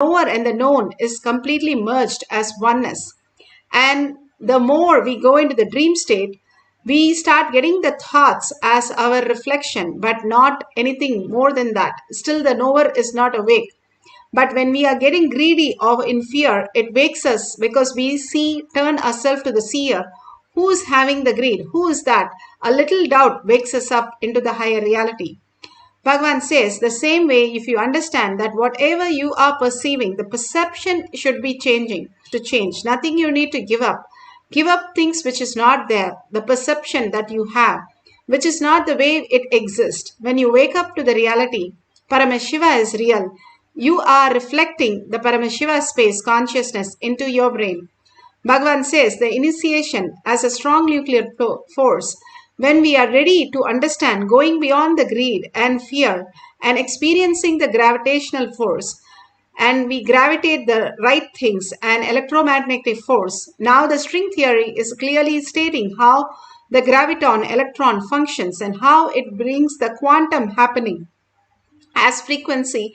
knower and the known is completely merged as oneness. And the more we go into the dream state, we start getting the thoughts as our reflection, but not anything more than that. Still, the knower is not awake. But when we are getting greedy or in fear, it wakes us because we turn ourselves to the seer. Who is having the greed? Who is that? A little doubt wakes us up into the higher reality. Bhagavan says, the same way, if you understand that whatever you are perceiving, the perception should be changing to change. Nothing you need to give up. Give up things which is not there, the perception that you have, which is not the way it exists. When you wake up to the reality, Paramashiva is real. You are reflecting the Paramashiva space consciousness into your brain. Bhagavan says the initiation as a strong nuclear force, when we are ready to understand going beyond the greed and fear and experiencing the gravitational force, and we gravitate the right things and electromagnetic force. Now the string theory is clearly stating how the graviton electron functions and how it brings the quantum happening as frequency.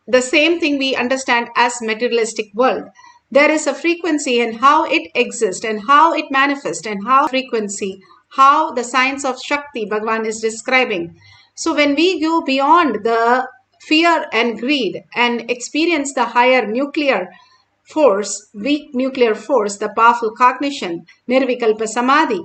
The same thing we understand as materialistic world. There is a frequency and how it exists and how it manifests and how frequency, how the science of Shakti Bhagavan is describing. So when we go beyond the fear and greed and experience the higher nuclear force, weak nuclear force, the powerful cognition, nirvikalpa samadhi,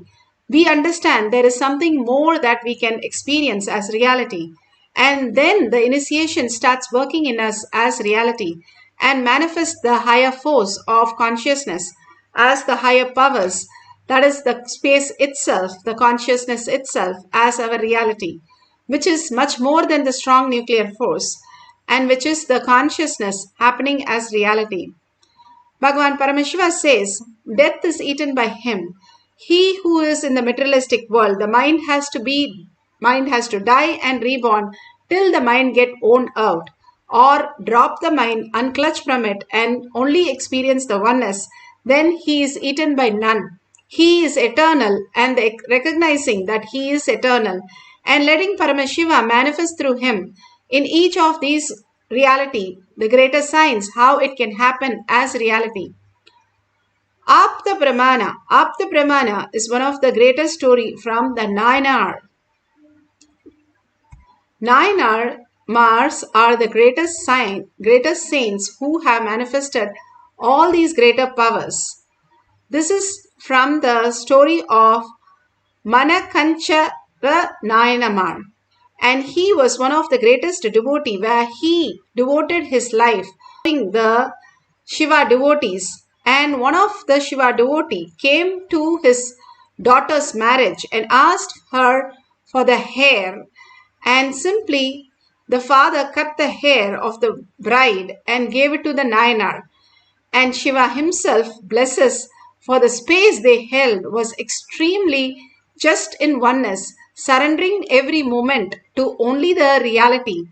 we understand there is something more that we can experience as reality. And then the initiation starts working in us as reality and manifests the higher force of consciousness as the higher powers, that is the space itself, the consciousness itself as our reality, which is much more than the strong nuclear force and which is the consciousness happening as reality. Bhagavan Paramashiva says, death is eaten by him. He who is in the materialistic world, the mind has to die and reborn till the mind get owned out, or drop the mind, unclutch from it and only experience the oneness, then he is eaten by none. He is eternal, and recognizing that he is eternal and letting Paramashiva manifest through him in each of these reality, the greater science, how it can happen as reality. Apta Brahmana is one of the greatest story from the Nayanar. Mars are the greatest saints who have manifested all these greater powers. This is from the story of Manakanchara Nayanamar. And he was one of the greatest devotee where he devoted his life serving the Shiva devotees. And one of the Shiva devotee came to his daughter's marriage and asked her for the hair, and simply the father cut the hair of the bride and gave it to the Nayanar. And Shiva himself blesses, for the space they held was extremely just in oneness, surrendering every moment to only the reality.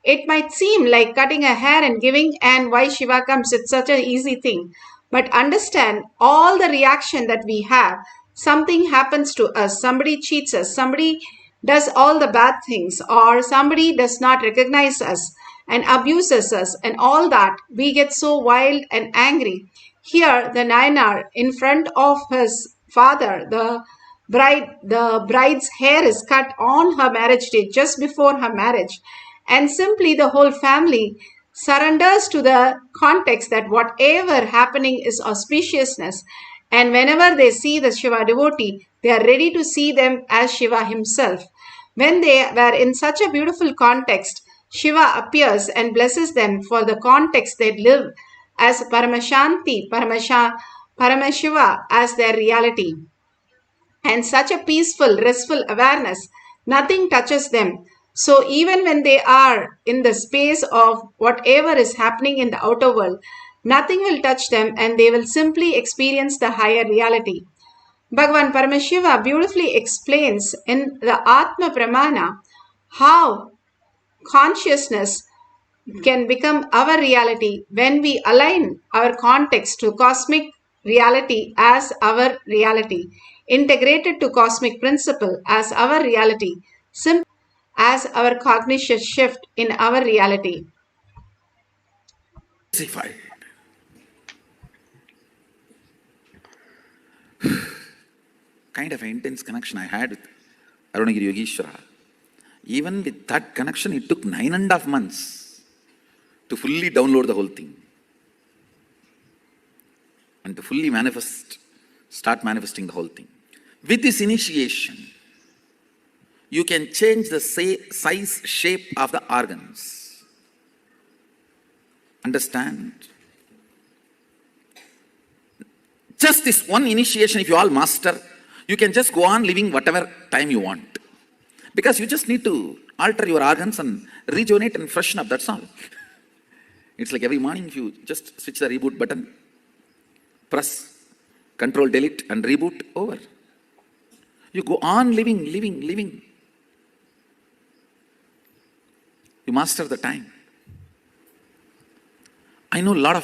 It might seem like cutting a hair and giving, and why Shiva comes, it's such an easy thing. But understand all the reaction that we have. Something happens to us, somebody cheats us, somebody does all the bad things, or somebody does not recognize us and abuses us, and all that, we get so wild and angry. Here the Nayanar, in front of his father, the bride's hair is cut on her marriage day, just before her marriage, and simply the whole family surrenders to the context that whatever happening is auspiciousness, and whenever they see the Shiva devotee, they are ready to see them as Shiva himself. When they were in such a beautiful context, Shiva appears and blesses them for the context they live as Paramashanti, Paramashiva as their reality. And such a peaceful, restful awareness, nothing touches them. So even when they are in the space of whatever is happening in the outer world, nothing will touch them and they will simply experience the higher reality. Bhagavan Paramashiva beautifully explains in the Atma Pramana how consciousness can become our reality when we align our context to cosmic reality as our reality, integrated to cosmic principle as our reality, simple as our cognition shift in our reality. Specified. Kind of an intense connection I had with Arunagiri Yogeshwara. Even with that connection, it took 9.5 months to fully download the whole thing and to fully start manifesting the whole thing. With this initiation, you can change the size, shape of the organs. Understand? Just this one initiation, if you all master, you can just go on living whatever time you want. Because you just need to alter your organs and rejuvenate and freshen up, that's all. It's like every morning if you just switch the reboot button, press, control, delete and reboot, over. You go on living. You master the time. I know a lot of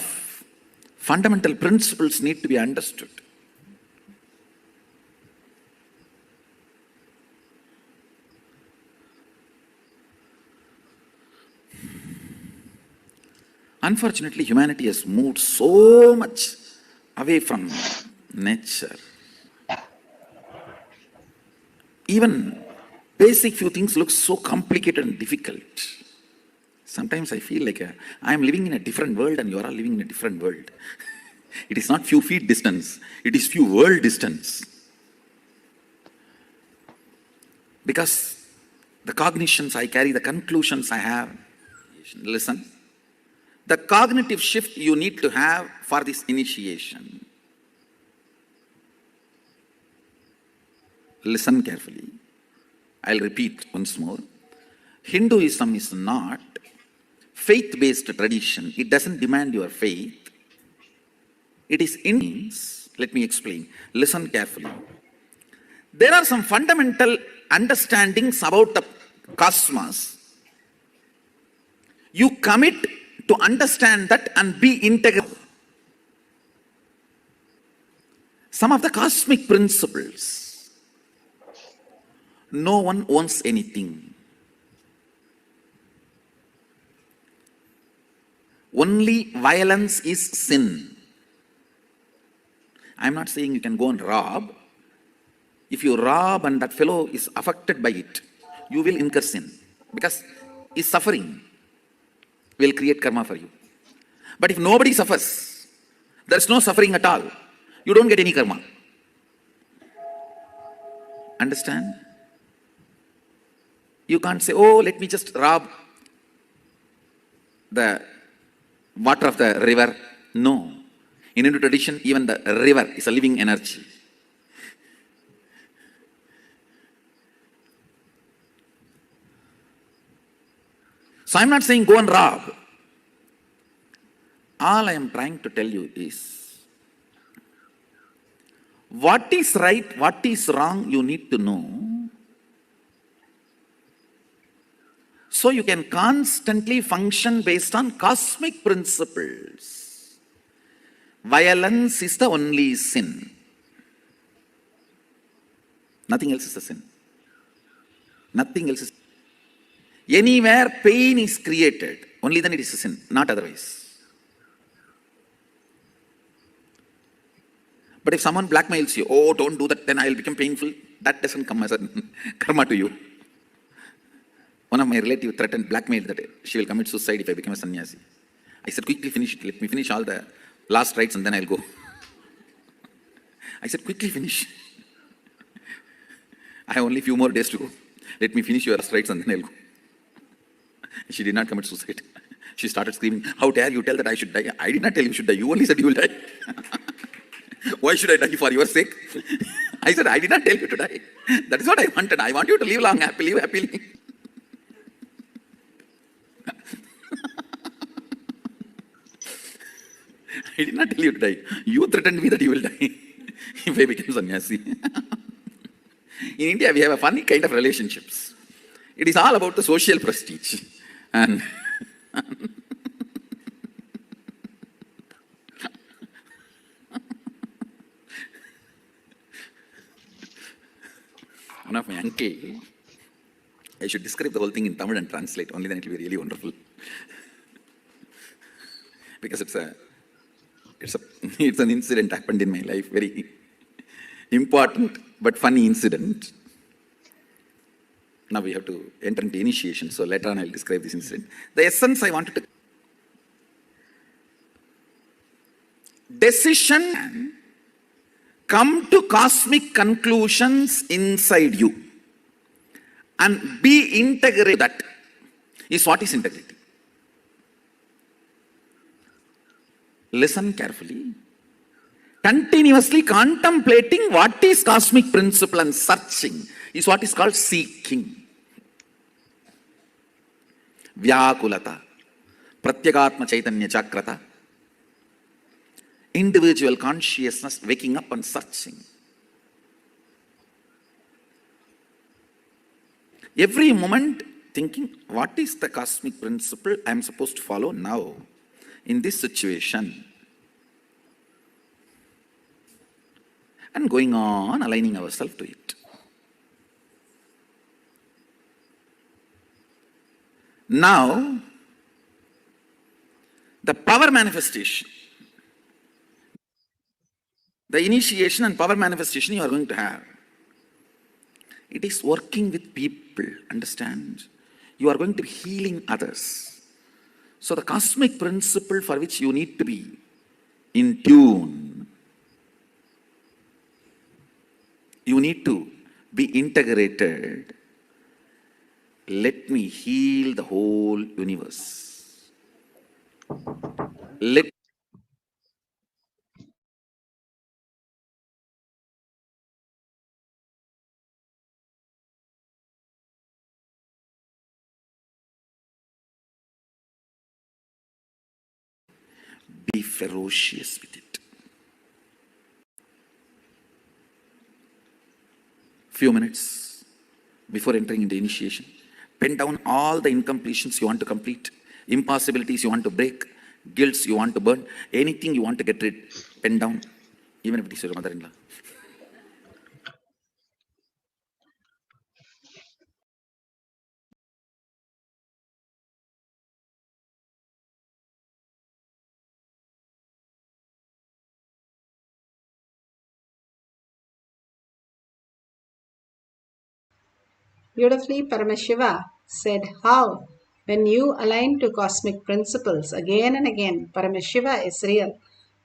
fundamental principles need to be understood. Unfortunately, humanity has moved so much away from nature. Even basic few things look so complicated and difficult. Sometimes I feel like I am living in a different world and you are all living in a different world. It is not few feet distance, it is few world distance. Because the cognitions I carry, the conclusions I have, listen, the cognitive shift you need to have for this initiation. Listen carefully. I'll repeat once more. Hinduism is not faith-based tradition. It doesn't demand your faith. It is Indians. Let me explain. Listen carefully. There are some fundamental understandings about the cosmos. You commit to understand that and be integral. Some of the cosmic principles. No one owns anything. Only violence is sin. I'm not saying you can go and rob. If you rob and that fellow is affected by it, you will incur sin. Because he's suffering. Will create karma for you. But if nobody suffers, there's no suffering at all, you don't get any karma. Understand? You can't say, oh, let me just rob the water of the river. No. In Hindu tradition, even the river is a living energy. So I'm not saying go and rob. All I am trying to tell you is, what is right, what is wrong, you need to know. So you can constantly function based on cosmic principles. Violence is the only sin. Nothing else is a sin. Nothing else is. Anywhere pain is created, only then it is a sin, not otherwise. But if someone blackmails you, oh, don't do that, then I will become painful, that doesn't come as a karma to you. One of my relatives threatened, blackmailed that she will commit suicide if I become a sannyasi. I said, quickly finish it, let me finish all the last rites and then I'll go. I said, quickly finish. I have only a few more days to go. Let me finish your last rites and then I'll go. She did not commit suicide. She started screaming, how dare you tell that I should die? I did not tell you should die. You only said you will die. Why should I die? For your sake? I said, I did not tell you to die. That is what I wanted. I want you to live long, happily, happily. I did not tell you to die. You threatened me that you will die if I become sannyasi. In India, we have a funny kind of relationships. It is all about the social prestige. And one of my uncle, I should describe the whole thing in Tamil and translate, only then it will be really wonderful. Because because it's an incident happened in my life, very important but funny incident. Now we have to enter into initiation, so later on I'll describe this incident. The essence I wanted to... Decision come to cosmic conclusions inside you and be integrated. That is what is integrity. Listen carefully. Continuously contemplating what is cosmic principle and searching is what is called seeking. Vyakulata, Pratyagatma Chaitanya Chakrata, individual consciousness waking up and searching. Every moment thinking, what is the cosmic principle I am supposed to follow now in this situation? And going on aligning ourselves to it. Now, the power manifestation, the initiation and power manifestation you are going to have, it is working with people, understand? You are going to be healing others. So the cosmic principle for which you need to be in tune, you need to be integrated. Let me heal the whole universe. Let be ferocious with it. Few minutes before entering into initiation, pen down all the incompletions you want to complete, impossibilities you want to break, guilts you want to burn, anything you want to get rid, pen down, even if it is your mother-in-law. Beautifully, Paramashiva said how, when you align to cosmic principles again and again, Paramashiva is real.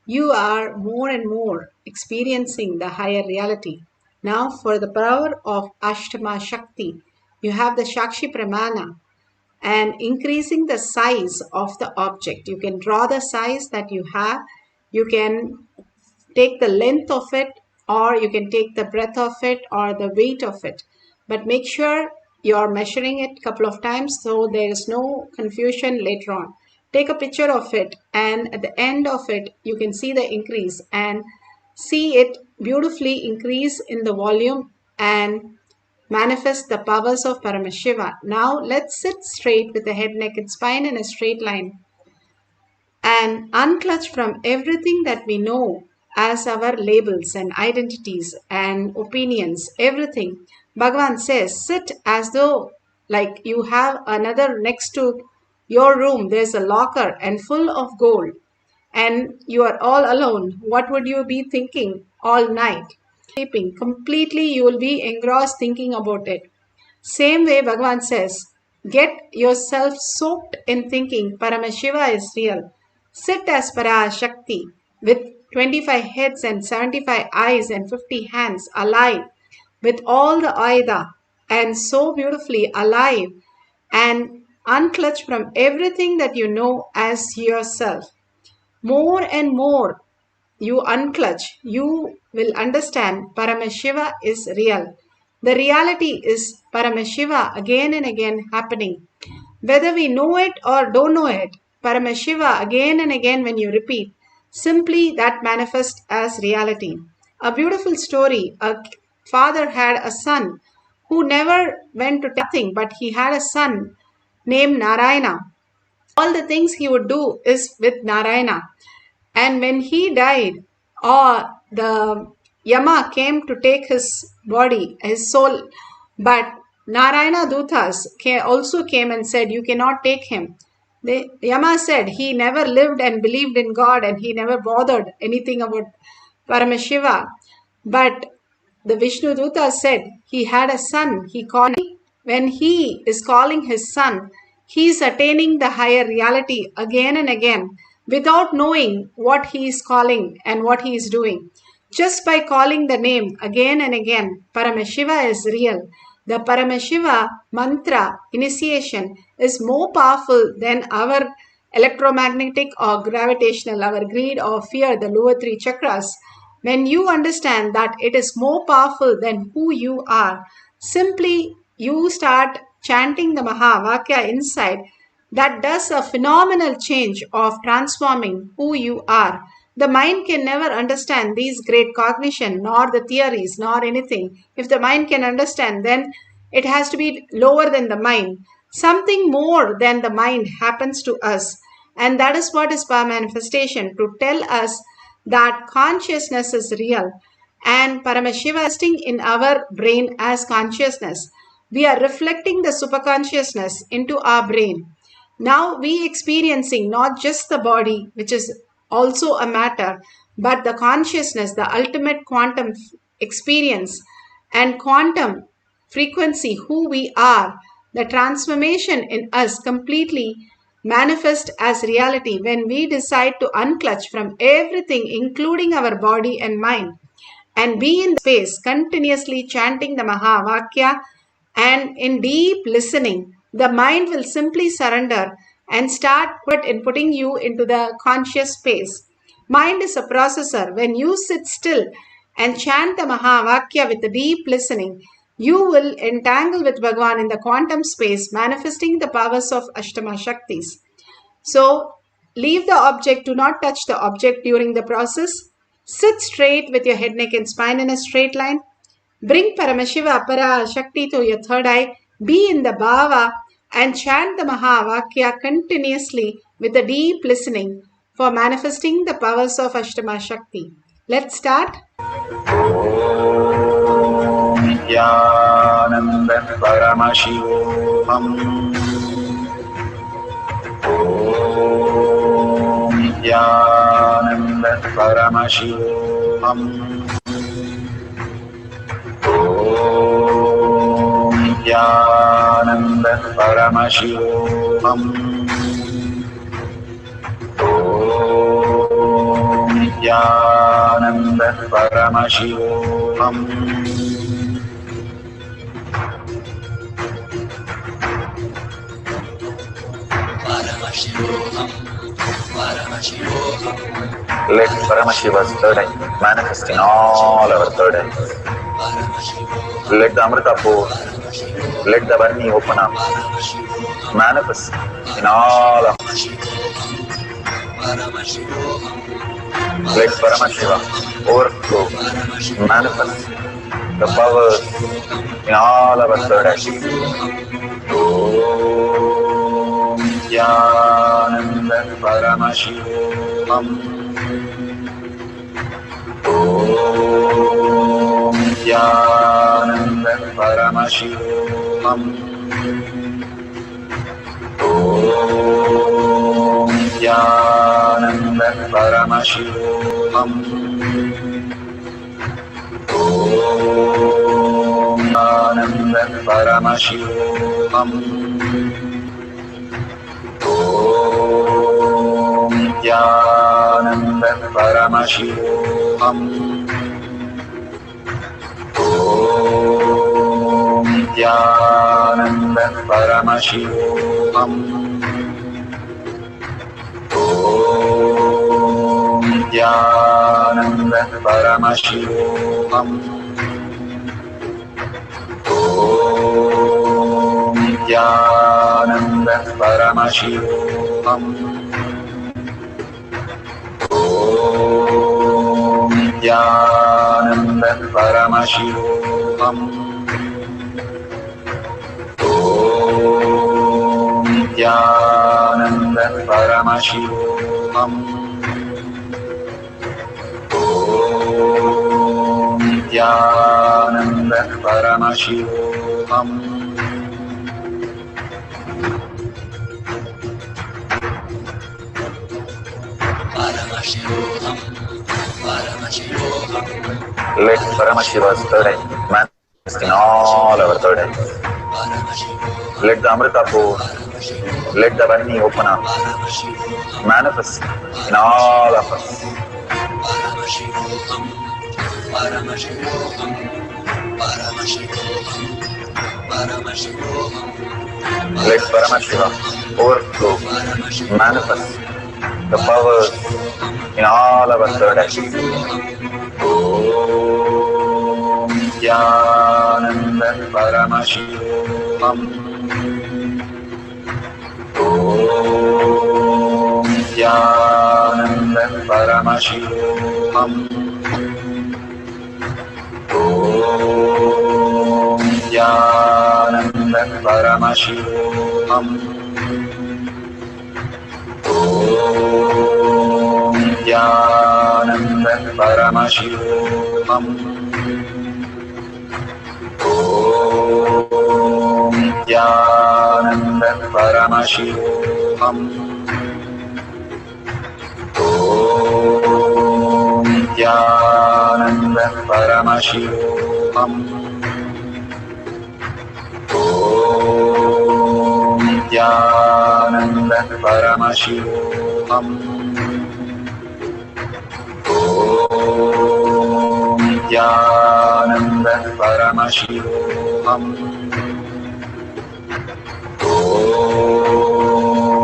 You are more and more experiencing the higher reality. Now, for the power of Ashtama Shakti, you have the Shakshi Pramana and increasing the size of the object. You can draw the size that you have. You can take the length of it, or you can take the breadth of it or the weight of it, but make sure you're measuring it a couple of times so there is no confusion later on. Take a picture of it, and at the end of it you can see the increase and see it beautifully increase in the volume and manifest the powers of Paramashiva. Now let's sit straight with the head, neck and spine in a straight line and unclutch from everything that we know as our labels and identities and opinions, everything. Bhagavan says, sit as though like you have another next to your room, there's a locker and full of gold, and you are all alone. What would you be thinking all night? Sleeping completely, you will be engrossed thinking about it. Same way, Bhagavan says, get yourself soaked in thinking Paramashiva is real. Sit as Parashakti with 25 heads and 75 eyes and 50 hands, alive with all the Aida and so beautifully alive, and unclutch from everything that you know as yourself. More and more you unclutch, you will understand Paramashiva is real. The reality is Paramashiva again and again happening. Whether we know it or don't know it, Paramashiva again and again when you repeat, simply that manifests as reality. A beautiful story. A father had a son who never went to nothing, but he had a son named Narayana. All the things he would do is with Narayana. And when he died, the Yama came to take his body, his soul, but Narayana Dutas also came and said, you cannot take him. Yama said he never lived and believed in God and he never bothered anything about Paramashiva. But the Vishnu Duta said he had a son. When he is calling his son, he is attaining the higher reality again and again without knowing what he is calling and what he is doing. Just by calling the name again and again, Paramashiva is real. The Paramashiva mantra initiation is more powerful than our electromagnetic or gravitational, our greed or fear, the lower three chakras. When you understand that it is more powerful than who you are, simply you start chanting the Mahavakya inside, that does a phenomenal change of transforming who you are. The mind can never understand these great cognition, nor the theories, nor anything. If the mind can understand, then it has to be lower than the mind. Something more than the mind happens to us. And that is what is power manifestation, to tell us that consciousness is real. And Paramashiva is resting in our brain as consciousness. We are reflecting the superconsciousness into our brain. Now we experiencing not just the body, which is also a matter, but the consciousness, the ultimate quantum experience and quantum frequency, who we are, the transformation in us completely manifest as reality when we decide to unclutch from everything, including our body and mind, and be in space continuously chanting the Mahavakya and in deep listening. The mind will simply surrender and start putting you into the conscious space. Mind is a processor. When you sit still and chant the Mahavakya with the deep listening, you will entangle with Bhagavan in the quantum space, manifesting the powers of Ashtama Shaktis. So, leave the object, do not touch the object during the process. Sit straight with your head, neck and spine in a straight line. Bring Paramashiva Parashakti to your third eye. Be in the bhava and chant the Mahavakya continuously with a deep listening for manifesting the powers of Ashtama Shakti. Let's start. Nithyananda Paramashivoham. Nithyananda Paramashivoham. Nithyananda Paramashivoham. Nithyananda Paramashivoham. Paramashivoham, Paramashivoham. Let Paramashiva's third eye manifest in all our third eyes. Let the Amrita pour, let the Varni open up, manifest in all of us. Let Paramashiva overflow, manifest the powers in all our third eyes. Nithyananda Paramashivoham. Nithyananda Paramashivoham. Nithyananda Paramashivoham. Nithyananda Paramashivoham. Nithyananda Paramashivoham. Nithyananda Paramashivoham. Nithyananda Paramashivoham. Nithyananda Paramashivoham. Nithyananda Paramashivoham. Nithyananda Paramashivoham. Nithyananda Paramashivoham. Let Paramashiva's third eye manifest in all our third eyes. Let the Amrita pour, let the Varni open up, manifest in all of us. Let Paramashiva overflow, manifest the powers in all our third eyes. Om Nithyananda Paramashivam. Om Nithyananda Paramashivam. Om Nithyananda Paramashivam. Om Nithyananda Paramashivoham. Om Nithyananda Paramashivoham. Om Nithyananda Paramashivoham. Om Nithyananda Paramashivoham. Om Nithyananda Paramashivoham. Om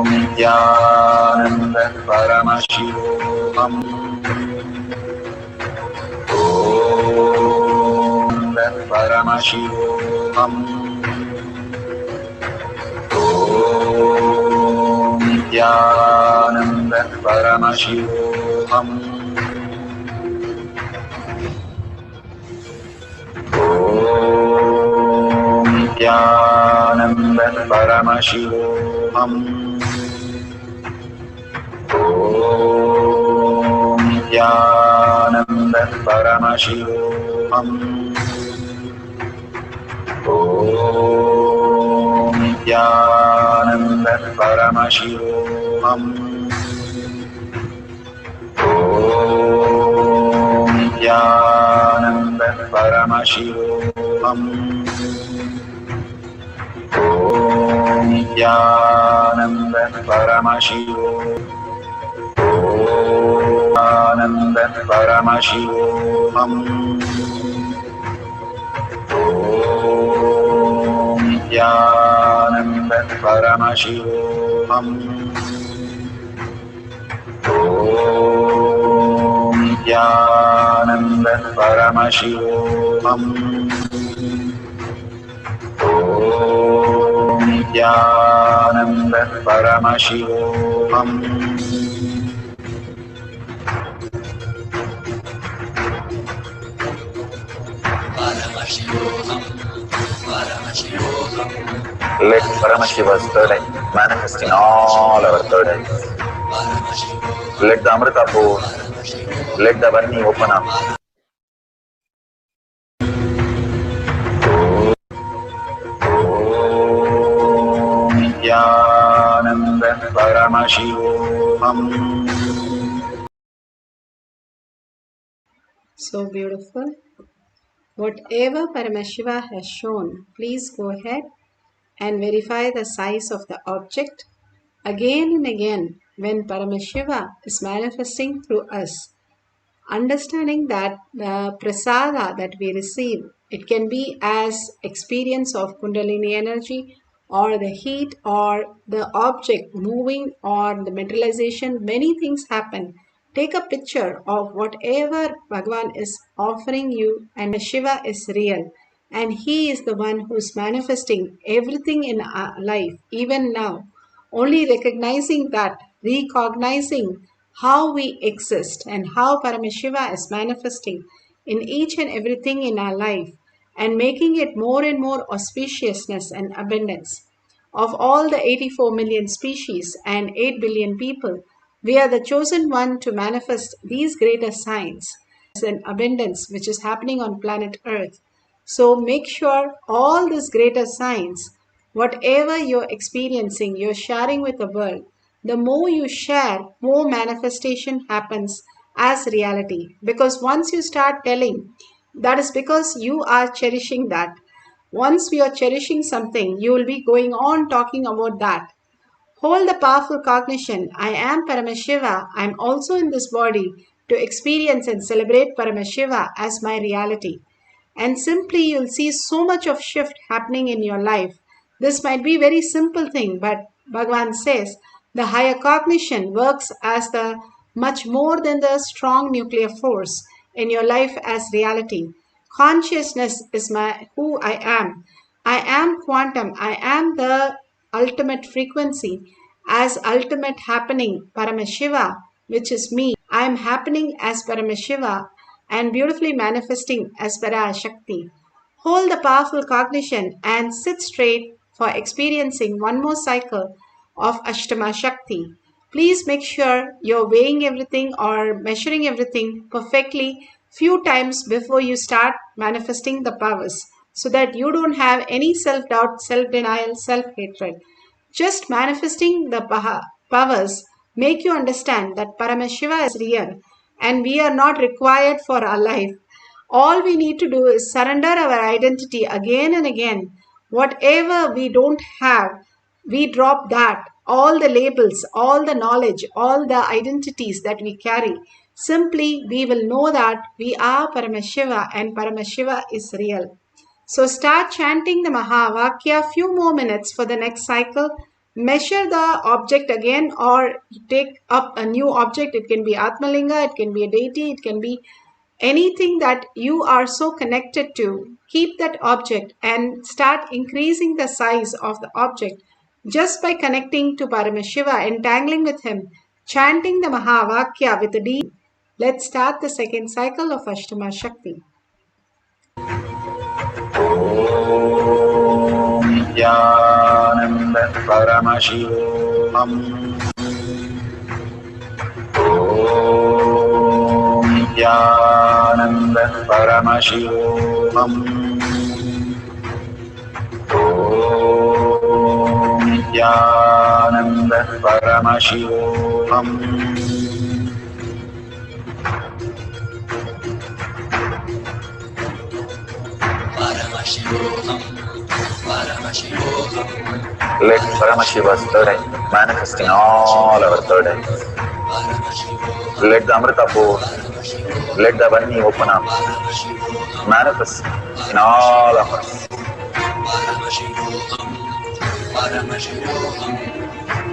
Nithyananda Paramashivoham. Om Paramashivoham. Om Nithyananda Paramashivoham. Om Nithyananda Paramashivoham. Om Nithyananda Paramashivoham. Om Nithyananda Paramashivoham. Om Nithyananda Paramashivoham. Om Nithyananda Paramashivoham. Om Nithyananda Paramashivoham. Om Nithyananda Paramashivoham. Om Nithyananda Paramashivoham. Om Nithyananda Paramashivoham. Let Paramashiva's third eye manifest in all our third eyes. Let the Amrita pour, let the Varni open up. Om Nithyananda Paramashivoham. So beautiful. Whatever Paramashiva has shown, please go ahead and verify the size of the object. Again and again, when Paramashiva is manifesting through us, understanding that the prasada that we receive, it can be as experience of Kundalini energy or the heat or the object moving or the materialization, many things happen. Take a picture of whatever Bhagavan is offering you, and Shiva is real. And he is the one who is manifesting everything in our life, even now. Only recognizing that, recognizing how we exist and how Paramashiva is manifesting in each and everything in our life and making it more and more auspiciousness and abundance. Of all the 84 million species and 8 billion people, we are the chosen one to manifest these greater signs and abundance which is happening on planet Earth. So make sure all these greater signs, whatever you're experiencing, you're sharing with the world. the more you share, more manifestation happens as reality. Because once you start telling, that is because you are cherishing that. Once we are cherishing something, you will be going on talking about that. Hold the powerful cognition, I am Paramashiva, I am also in this body to experience and celebrate Paramashiva as my reality. And simply you'll see so much of shift happening in your life. This might be a very simple thing, but Bhagavan says the higher cognition works as the much more than the strong nuclear force in your life as reality. Consciousness is my who I am. I am quantum. I am the ultimate frequency as ultimate happening Paramashiva, which is me. I am happening as Paramashiva and beautifully manifesting as Parashakti. Hold the powerful cognition and sit straight for experiencing one more cycle of Ashtama Shakti. Please make sure you're weighing everything or measuring everything perfectly few times before you start manifesting the powers so that you don't have any self-doubt, self-denial, self-hatred. Just manifesting the powers make you understand that Paramashiva is real and we are not required for our life. All we need to do is surrender our identity again and again. Whatever we don't have, we drop that. All the labels, all the knowledge, all the identities that we carry. Simply, we will know that we are Paramashiva and Paramashiva is real. So start chanting the Mahavakya few more minutes for the next cycle. Measure the object again or take up a new object. It can be Atmalinga, it can be a deity, it can be anything that you are so connected to. Keep that object and start increasing the size of the object just by connecting to Paramashiva, entangling with him, chanting the Mahavakya with the D. Let's start the second cycle of Ashtama Shakti. Nithyananda Paramashivoham. Nithyananda Paramashivoham. Nithyananda Paramashivoham. Paramashivoham, Paramashivoham. Let Paramashiva's third eye manifest in all our third eyes. Let the Amrita pour, let the Vani open up, manifest in all of us. Paramashivoham, Paramashivoham,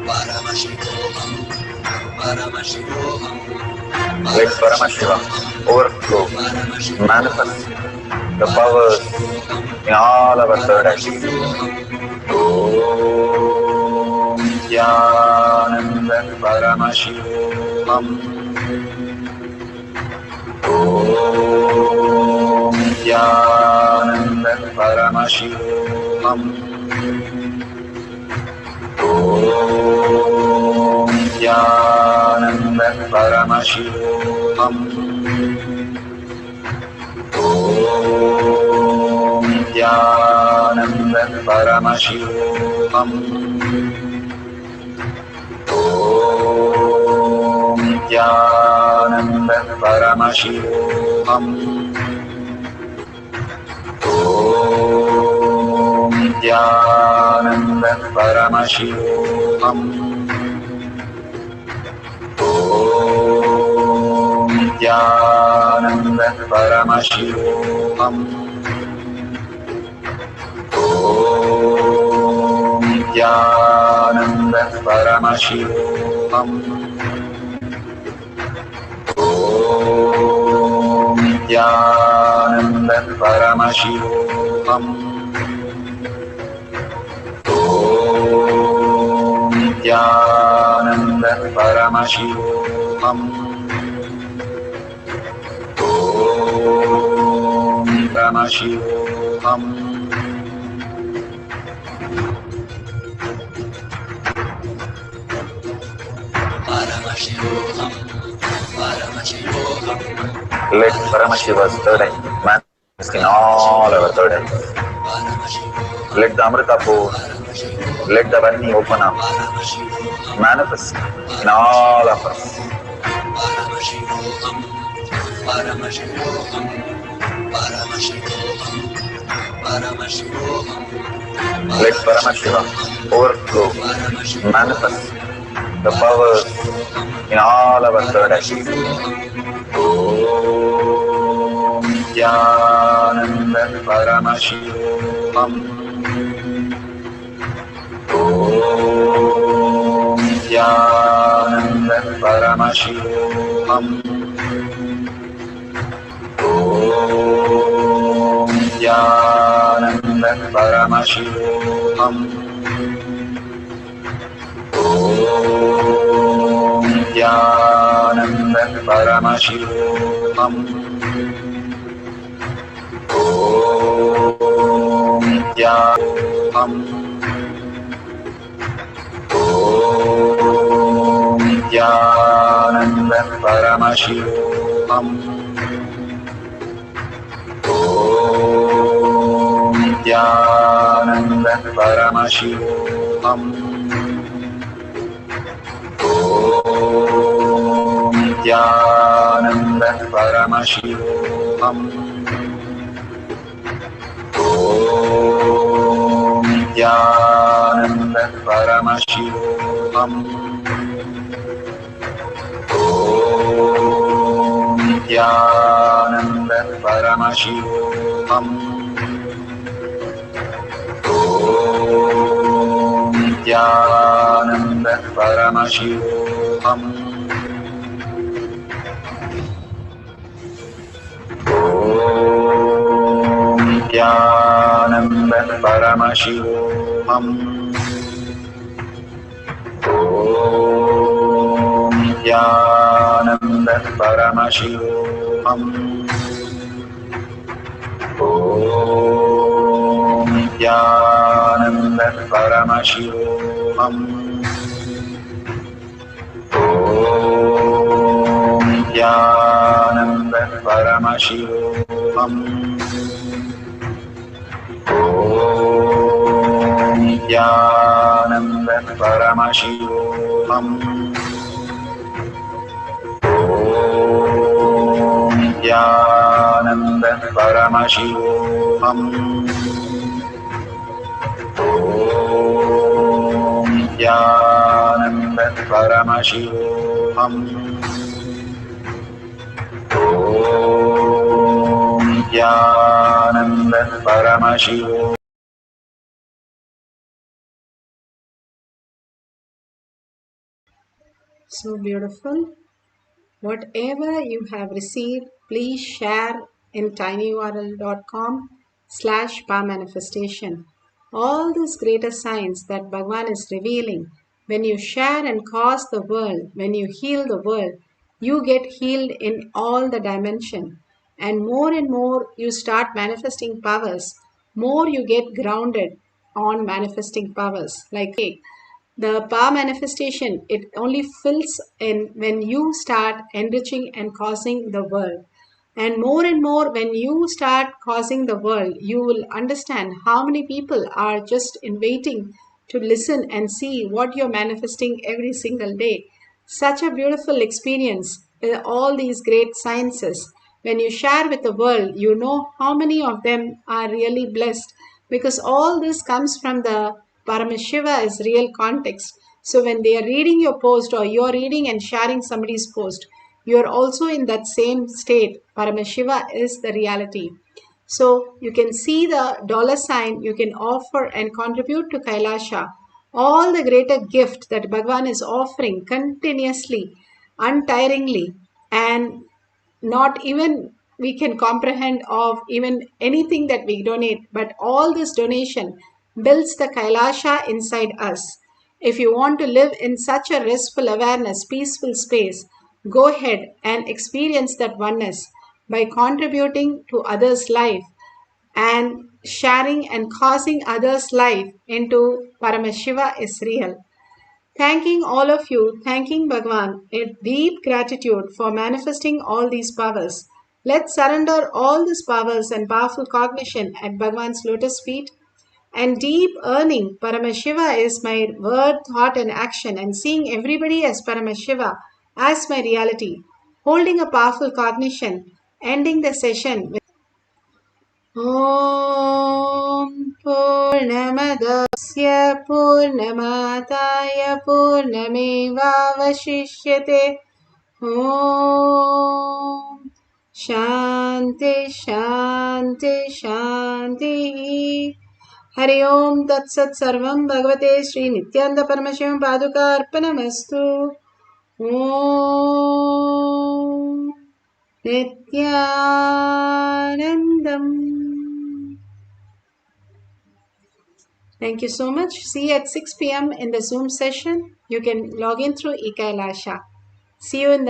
Paramashivoham, Paramashivoham. Let Paramashiva overflow, manifest the powers in all our third eyes. Om Nithyananda Paramashivoham. Om Nithyananda Paramashivoham. Om Nithyananda Paramashivoham. Om Nithyananda Paramashivoham. Om Nithyananda Paramashivoham. Om Nithyananda Paramashivoham. Om Nithyananda Paramashivoham. Om Nithyananda Paramashivoham. Om Nithyananda Paramashivoham. Om Nithyananda Paramashivoham. Om Paramashivoham. Paramashivoham, Paramashivoham. Let Paramashiva's third eye manifest in all our third eyes. Paramashivoham. Let the Amrita pour. Let the Varni open up. Manifest in all of us. Paramashivoham, Paramashivoham, Paramashivoham, Paramashivoham. Let Paramashiva overflow, manifest the powers in all our third eye. Om Nithyananda Paramashivam. Om Nithyananda Paramashivam. Om Nithyananda Paramashivoham. Om Nithyananda Paramashivoham. Om Nithyanam. Om Nithyananda Paramashivoham. Om Nithyananda Paramashivoham. Om Nithyananda Paramashivoham. Om Nithyananda Paramashivoham. Om Nithyananda Paramashivoham. Om Nithyananda Paramashivoham. Om Nithyananda Paramashivoham. Om Nithyananda Paramashivoham. Om Nithyananda Paramashivoham. Om Nithyananda Paramashivoham. Om Nithyananda Paramashivoham. Om Nithyananda Paramashivoham. Om Nithyananda Paramashivoham. Om Nithyananda Paramashivoham. So beautiful. Whatever you have received, please share in tinyurl.com/powermanifestation. All these greater signs that Bhagavan is revealing, when you share and cause the world, when you heal the world, you get healed in all the dimension. And more you start manifesting powers, more you get grounded on manifesting powers. Like the power manifestation, it only fills in when you start enriching and causing the world. And more, when you start causing the world, you will understand how many people are just in waiting to listen and see what you're manifesting every single day. Such a beautiful experience with all these great sciences. When you share with the world, you know how many of them are really blessed, because all this comes from the Paramashiva is real context. So when they are reading your post or you're reading and sharing somebody's post, you're also in that same state. Paramashiva is the reality. So you can see the dollar sign, you can offer and contribute to Kailasha. All the greater gift that Bhagavan is offering continuously, untiringly, and not even we can comprehend of even anything that we donate, but all this donation builds the Kailasha inside us. If you want to live in such a restful awareness, peaceful space, go ahead and experience that oneness by contributing to others' life and sharing and causing others' life into Paramashiva is real. Thanking all of you, thanking Bhagwan, a deep gratitude for manifesting all these powers. Let's surrender all these powers and powerful cognition at Bhagwan's lotus feet. and deep earning Paramashiva is my word, thought, and action, and seeing everybody as Paramashiva as my reality, holding a powerful cognition, ending the session with Om Purnamadarasya Purnamataya Purnamevavashishyate Om Shanti Shanti Shanti. Hari Om Tat Sat Sarvam Bhagavate Sri Nithyananda Paramashivam Paduka Arpanamastu. Om Nithyanandam. Thank you so much. See you at 6 p.m. in the Zoom session. You can log in through eKailasha. See you in the